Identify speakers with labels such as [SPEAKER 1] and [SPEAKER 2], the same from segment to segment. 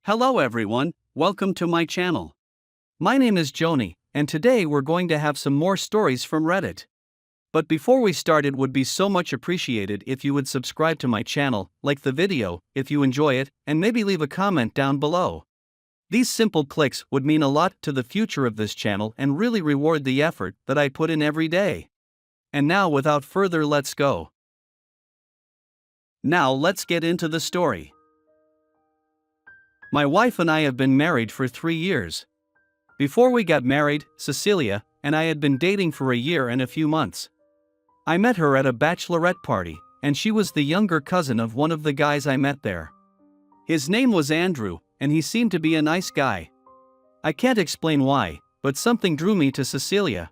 [SPEAKER 1] Hello everyone, welcome to my channel. My name is Xony, and today we're going to have some more stories from Reddit. But before we start, it would be so much appreciated if you would subscribe to my channel, like the video if you enjoy it, and maybe leave a comment down below. These simple clicks would mean a lot to the future of this channel and really reward the effort that I put in every day. And now without further, let's go. Now let's get into the story. My wife and I have been married for 3 years. Before we got married, Cecilia and I had been dating for a year and a few months. I met her at a bachelorette party, and she was the younger cousin of one of the guys I met there. His name was Andrew, and he seemed to be a nice guy. I can't explain why, but something drew me to Cecilia.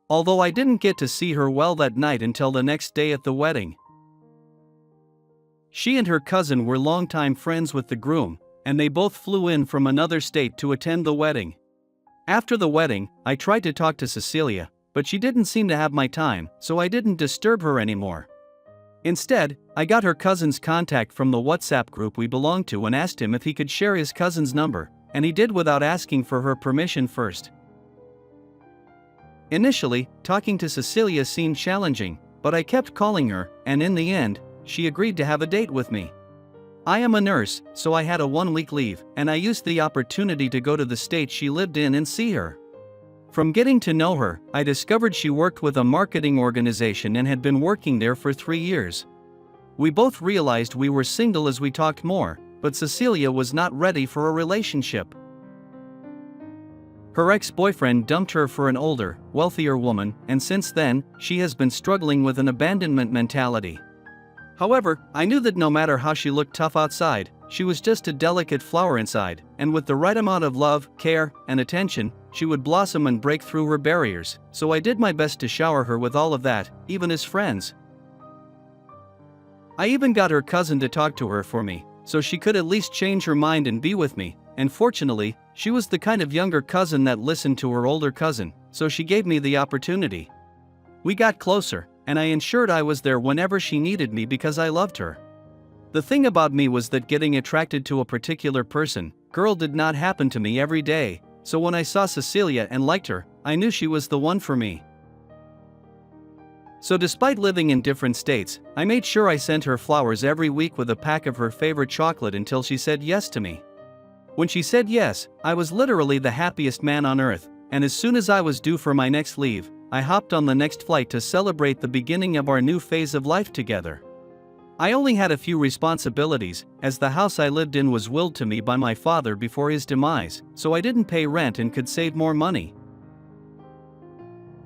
[SPEAKER 1] Although I didn't get to see her well that night until the next day at the wedding. She and her cousin were longtime friends with the groom, and they both flew in from another state to attend the wedding. After the wedding, I tried to talk to Cecilia, but she didn't seem to have my time, so I didn't disturb her anymore. Instead, I got her cousin's contact from the WhatsApp group we belonged to and asked him if he could share his cousin's number, and he did without asking for her permission first. Initially, talking to Cecilia seemed challenging, but I kept calling her, and in the end, she agreed to have a date with me. I am a nurse, so I had a 1-week leave, and I used the opportunity to go to the state she lived in and see her. From getting to know her, I discovered she worked with a marketing organization and had been working there for 3 years. We both realized we were single as we talked more, but Cecilia was not ready for a relationship. Her ex-boyfriend dumped her for an older, wealthier woman, and since then, she has been struggling with an abandonment mentality. However, I knew that no matter how she looked tough outside, she was just a delicate flower inside, and with the right amount of love, care, and attention, she would blossom and break through her barriers, so I did my best to shower her with all of that, even as friends. I even got her cousin to talk to her for me, so she could at least change her mind and be with me, and fortunately, she was the kind of younger cousin that listened to her older cousin, so she gave me the opportunity. We got closer, and I ensured I was there whenever she needed me because I loved her. The thing about me was that getting attracted to a particular girl did not happen to me every day, so when I saw Cecilia and liked her, I knew she was the one for me. So despite living in different states, I made sure I sent her flowers every week with a pack of her favorite chocolate until she said yes to me. When she said yes, I was literally the happiest man on earth, and as soon as I was due for my next leave, I hopped on the next flight to celebrate the beginning of our new phase of life together. I only had a few responsibilities, as the house I lived in was willed to me by my father before his demise, so I didn't pay rent and could save more money.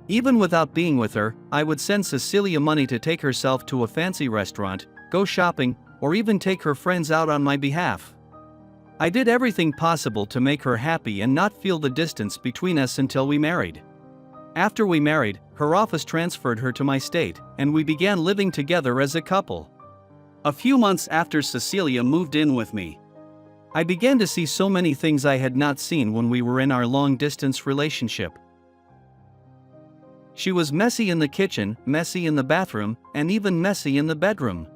[SPEAKER 1] Even without being with her, I would send Cecilia money to take herself to a fancy restaurant, go shopping, or even take her friends out on my behalf. I did everything possible to make her happy and not feel the distance between us until we married. After we married, her office transferred her to my state, and we began living together as a couple. A few months after Cecilia moved in with me, I began to see so many things I had not seen when we were in our long-distance relationship. She was messy in the kitchen, messy in the bathroom, and even messy in the bedroom.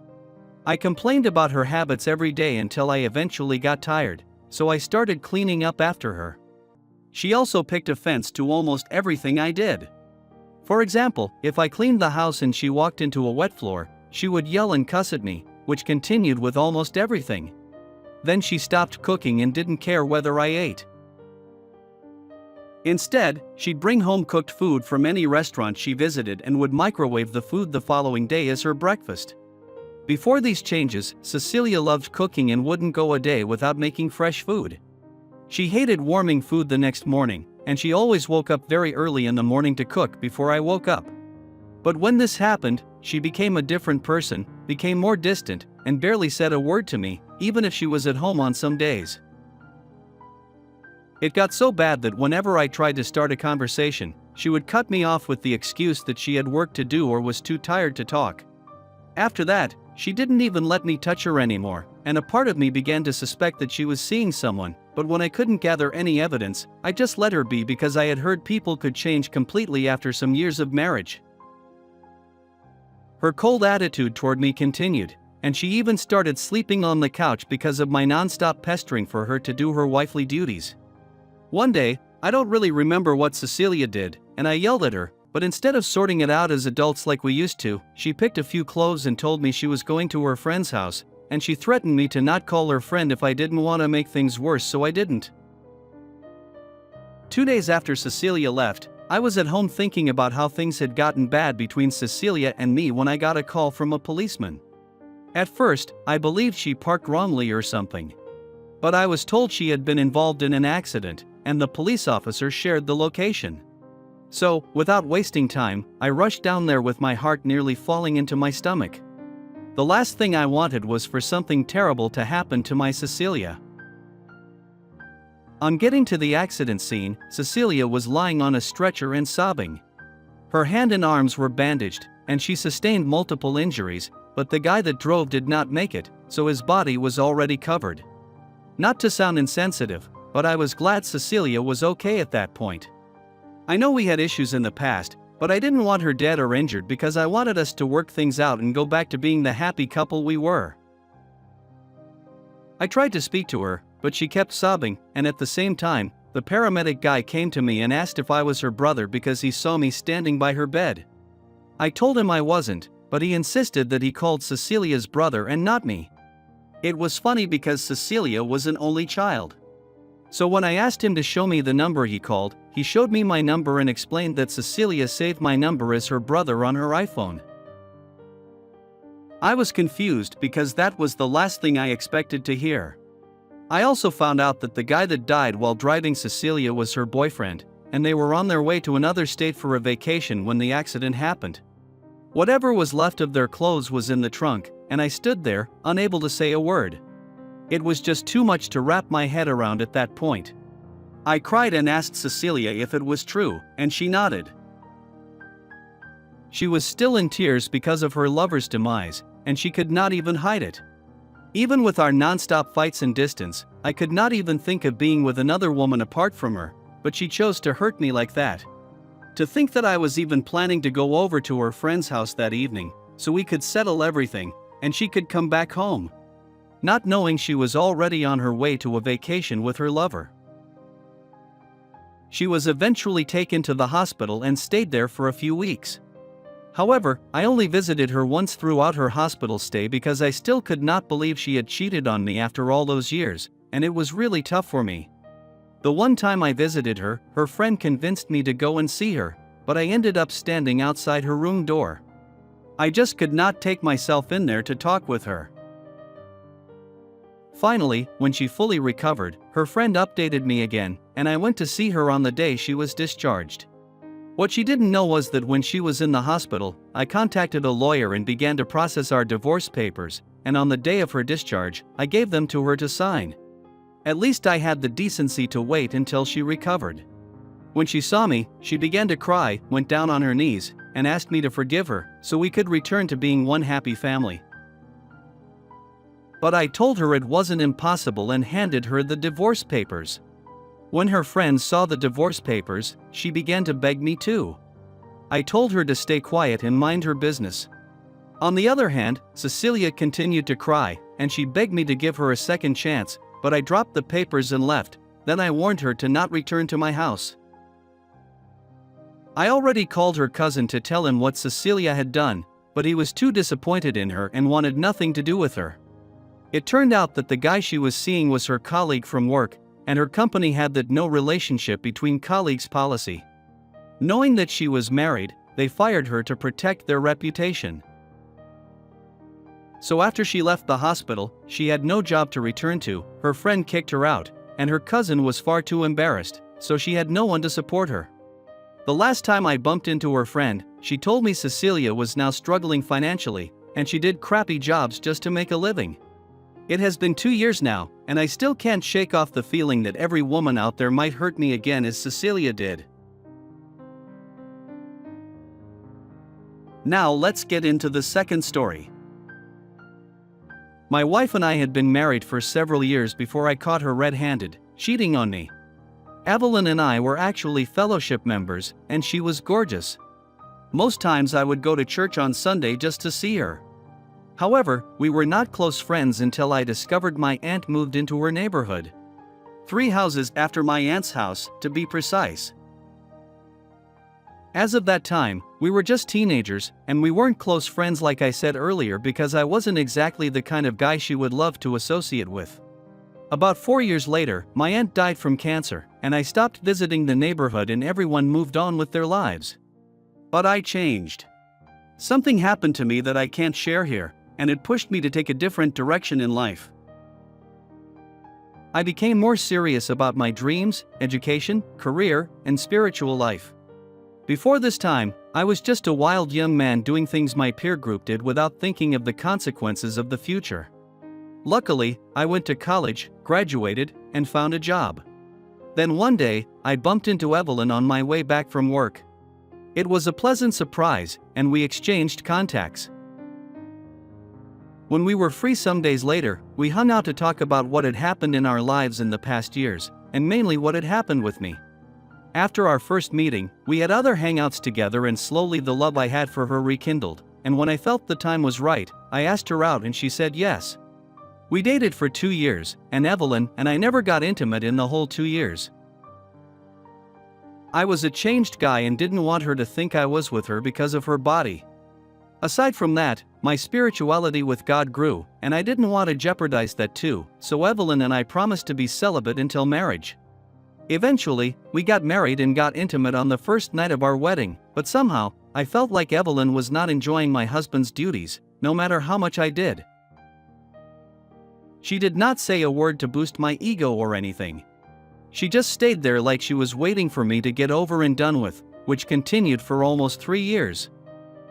[SPEAKER 1] I complained about her habits every day until I eventually got tired, so I started cleaning up after her. She also picked offense to almost everything I did. For example, if I cleaned the house and she walked into a wet floor, she would yell and cuss at me, which continued with almost everything. Then she stopped cooking and didn't care whether I ate. Instead, she'd bring home cooked food from any restaurant she visited and would microwave the food the following day as her breakfast. Before these changes, Cecilia loved cooking and wouldn't go a day without making fresh food. She hated warming food the next morning, and she always woke up very early in the morning to cook before I woke up. But when this happened, she became a different person, became more distant, and barely said a word to me, even if she was at home on some days. It got so bad that whenever I tried to start a conversation, she would cut me off with the excuse that she had work to do or was too tired to talk. After that, she didn't even let me touch her anymore, and a part of me began to suspect that she was seeing someone, but when I couldn't gather any evidence, I just let her be because I had heard people could change completely after some years of marriage. Her cold attitude toward me continued, and she even started sleeping on the couch because of my non-stop pestering for her to do her wifely duties. One day, I don't really remember what Cecilia did, and I yelled at her, but instead of sorting it out as adults like we used to, she picked a few clothes and told me she was going to her friend's house, and she threatened me to not call her friend if I didn't want to make things worse, so I didn't. 2 days after Cecilia left, I was at home thinking about how things had gotten bad between Cecilia and me when I got a call from a policeman. At first, I believed she parked wrongly or something. But I was told she had been involved in an accident, and the police officer shared the location. So, without wasting time, I rushed down there with my heart nearly falling into my stomach. The last thing I wanted was for something terrible to happen to my Cecilia. On getting to the accident scene, Cecilia was lying on a stretcher and sobbing. Her hand and arms were bandaged, and she sustained multiple injuries, but the guy that drove did not make it, so his body was already covered. Not to sound insensitive, but I was glad Cecilia was okay at that point. I know we had issues in the past, but I didn't want her dead or injured because I wanted us to work things out and go back to being the happy couple we were. I tried to speak to her, but she kept sobbing, and at the same time, the paramedic guy came to me and asked if I was her brother because he saw me standing by her bed. I told him I wasn't, but he insisted that he called Cecilia's brother and not me. It was funny because Cecilia was an only child. So when I asked him to show me the number he called, he showed me my number and explained that Cecilia saved my number as her brother on her iPhone. I was confused because that was the last thing I expected to hear. I also found out that the guy that died while driving Cecilia was her boyfriend, and they were on their way to another state for a vacation when the accident happened. Whatever was left of their clothes was in the trunk, and I stood there, unable to say a word. It was just too much to wrap my head around at that point. I cried and asked Cecilia if it was true, and she nodded. She was still in tears because of her lover's demise, and she could not even hide it. Even with our non-stop fights and distance, I could not even think of being with another woman apart from her, but she chose to hurt me like that. To think that I was even planning to go over to her friend's house that evening, so we could settle everything, and she could come back home. Not knowing she was already on her way to a vacation with her lover. She was eventually taken to the hospital and stayed there for a few weeks. However, I only visited her once throughout her hospital stay because I still could not believe she had cheated on me after all those years, and it was really tough for me. The one time I visited her, her friend convinced me to go and see her, but I ended up standing outside her room door. I just could not take myself in there to talk with her. Finally, when she fully recovered, her friend updated me again, and I went to see her on the day she was discharged. What she didn't know was that when she was in the hospital, I contacted a lawyer and began to process our divorce papers, and on the day of her discharge, I gave them to her to sign. At least I had the decency to wait until she recovered. When she saw me, she began to cry, went down on her knees, and asked me to forgive her, so we could return to being one happy family. But I told her it wasn't impossible and handed her the divorce papers. When her friends saw the divorce papers, she began to beg me too. I told her to stay quiet and mind her business. On the other hand, Cecilia continued to cry, and she begged me to give her a second chance, but I dropped the papers and left. Then I warned her to not return to my house. I already called her cousin to tell him what Cecilia had done, but he was too disappointed in her and wanted nothing to do with her. It turned out that the guy she was seeing was her colleague from work, and her company had that no relationship between colleagues policy. Knowing that she was married, they fired her to protect their reputation. So after she left the hospital, she had no job to return to, her friend kicked her out, and her cousin was far too embarrassed, so she had no one to support her. The last time I bumped into her friend, she told me Cecilia was now struggling financially, and she did crappy jobs just to make a living. It has been 2 years now, and I still can't shake off the feeling that every woman out there might hurt me again as Cecilia did. Now let's get into the second story. My wife and I had been married for several years before I caught her red-handed, cheating on me. Evelyn and I were actually fellowship members, and she was gorgeous. Most times I would go to church on Sunday just to see her. However, we were not close friends until I discovered my aunt moved into her neighborhood. 3 houses after my aunt's house, to be precise. As of that time, we were just teenagers, and we weren't close friends like I said earlier because I wasn't exactly the kind of guy she would love to associate with. About 4 years later, my aunt died from cancer, and I stopped visiting the neighborhood and everyone moved on with their lives. But I changed. Something happened to me that I can't share here, and it pushed me to take a different direction in life. I became more serious about my dreams, education, career, and spiritual life. Before this time, I was just a wild young man doing things my peer group did without thinking of the consequences of the future. Luckily, I went to college, graduated, and found a job. Then one day, I bumped into Evelyn on my way back from work. It was a pleasant surprise, and we exchanged contacts. When we were free some days later, we hung out to talk about what had happened in our lives in the past years, and mainly what had happened with me. After our first meeting, we had other hangouts together and slowly the love I had for her rekindled, and when I felt the time was right, I asked her out and she said yes. We dated for 2 years, and Evelyn and I never got intimate in the whole 2 years. I was a changed guy and didn't want her to think I was with her because of her body. Aside from that, my spirituality with God grew, and I didn't want to jeopardize that too, so Evelyn and I promised to be celibate until marriage. Eventually, we got married and got intimate on the first night of our wedding, but somehow, I felt like Evelyn was not enjoying my husband's duties, no matter how much I did. She did not say a word to boost my ego or anything. She just stayed there like she was waiting for me to get over and done with, which continued for almost 3 years.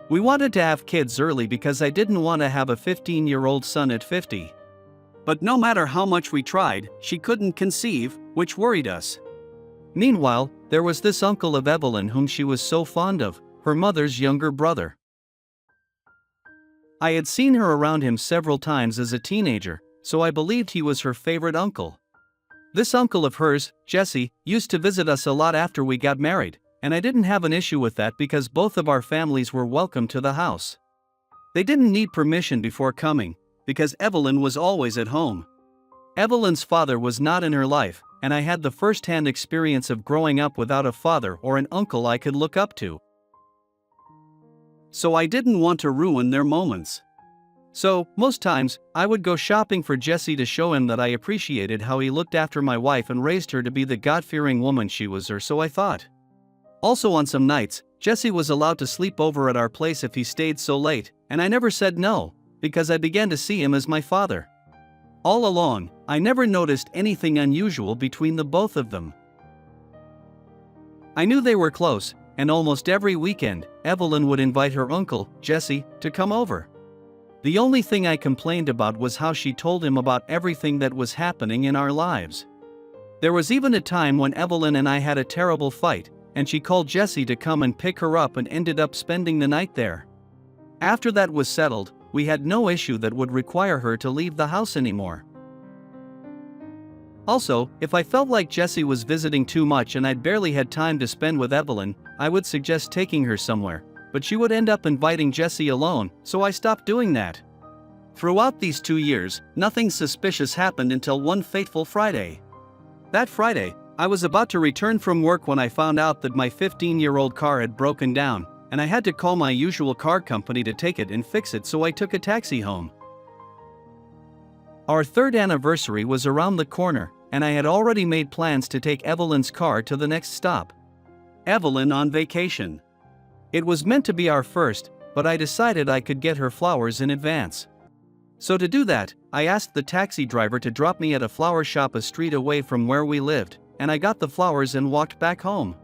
[SPEAKER 1] We wanted to have kids early because I didn't want to have a 15-year-old son at 50. But no matter how much we tried, she couldn't conceive, which worried us. Meanwhile, there was this uncle of Evelyn whom she was so fond of, her mother's younger brother. I had seen her around him several times as a teenager, so I believed he was her favorite uncle. This uncle of hers, Jesse, used to visit us a lot after we got married, and I didn't have an issue with that because both of our families were welcome to the house. They didn't need permission before coming, because Evelyn was always at home. Evelyn's father was not in her life, and I had the first-hand experience of growing up without a father or an uncle I could look up to. So I didn't want to ruin their moments. So, most times, I would go shopping for Jesse to show him that I appreciated how he looked after my wife and raised her to be the God-fearing woman she was, or so I thought. Also on some nights, Jesse was allowed to sleep over at our place if he stayed so late, and I never said no, because I began to see him as my father. All along, I never noticed anything unusual between the both of them. I knew they were close, and almost every weekend, Evelyn would invite her uncle, Jesse, to come over. The only thing I complained about was how she told him about everything that was happening in our lives. There was even a time when Evelyn and I had a terrible fight, and she called Jesse to come and pick her up and ended up spending the night there. After that was settled, we had no issue that would require her to leave the house anymore. Also, if I felt like Jesse was visiting too much and I'd barely had time to spend with Evelyn, I would suggest taking her somewhere, but she would end up inviting Jesse alone, so I stopped doing that. Throughout these 2 years, nothing suspicious happened until one fateful Friday. That Friday, I was about to return from work when I found out that my 15-year-old car had broken down, and I had to call my usual car company to take it and fix it, so I took a taxi home. Our 3rd anniversary was around the corner, and I had already made plans to take Evelyn's car to the next stop. Evelyn on vacation. It was meant to be our first, but I decided I could get her flowers in advance. So to do that, I asked the taxi driver to drop me at a flower shop a street away from where we lived, and I got the flowers and walked back home.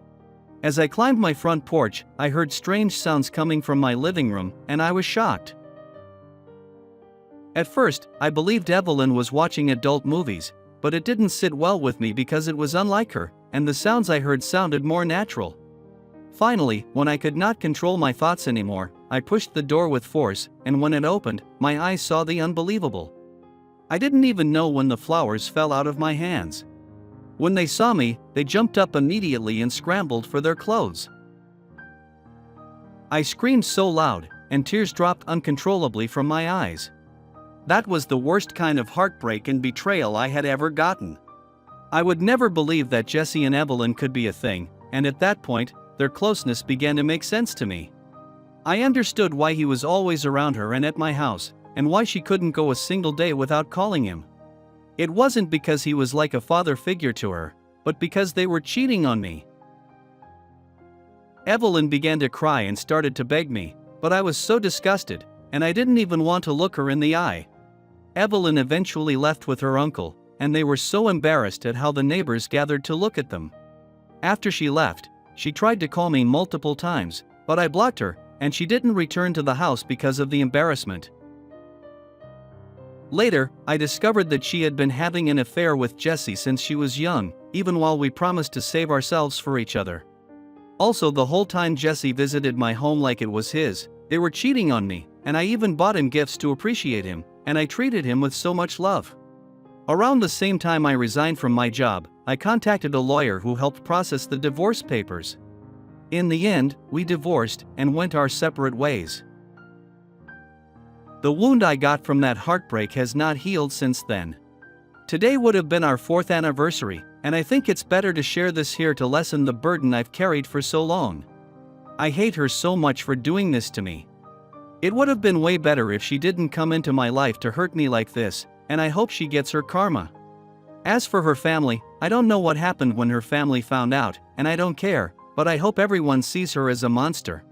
[SPEAKER 1] As I climbed my front porch, I heard strange sounds coming from my living room, and I was shocked. At first, I believed Evelyn was watching adult movies, but it didn't sit well with me because it was unlike her, and the sounds I heard sounded more natural. Finally, when I could not control my thoughts anymore, I pushed the door with force, and when it opened, my eyes saw the unbelievable. I didn't even know when the flowers fell out of my hands. When they saw me, they jumped up immediately and scrambled for their clothes. I screamed so loud, and tears dropped uncontrollably from my eyes. That was the worst kind of heartbreak and betrayal I had ever gotten. I would never believe that Jesse and Evelyn could be a thing, and at that point, their closeness began to make sense to me. I understood why he was always around her and at my house, and why she couldn't go a single day without calling him. It wasn't because he was like a father figure to her, but because they were cheating on me. Evelyn began to cry and started to beg me, but I was so disgusted, and I didn't even want to look her in the eye. Evelyn eventually left with her uncle, and they were so embarrassed at how the neighbors gathered to look at them. After she left, she tried to call me multiple times, but I blocked her, and she didn't return to the house because of the embarrassment. Later, I discovered that she had been having an affair with Jesse since she was young, even while we promised to save ourselves for each other. Also, the whole time Jesse visited my home like it was his, they were cheating on me, and I even bought him gifts to appreciate him, and I treated him with so much love. Around the same time I resigned from my job, I contacted a lawyer who helped process the divorce papers. In the end, we divorced and went our separate ways. The wound I got from that heartbreak has not healed since then. Today would have been our 4th anniversary, and I think it's better to share this here to lessen the burden I've carried for so long. I hate her so much for doing this to me. It would have been way better if she didn't come into my life to hurt me like this, and I hope she gets her karma. As for her family, I don't know what happened when her family found out, and I don't care, but I hope everyone sees her as a monster.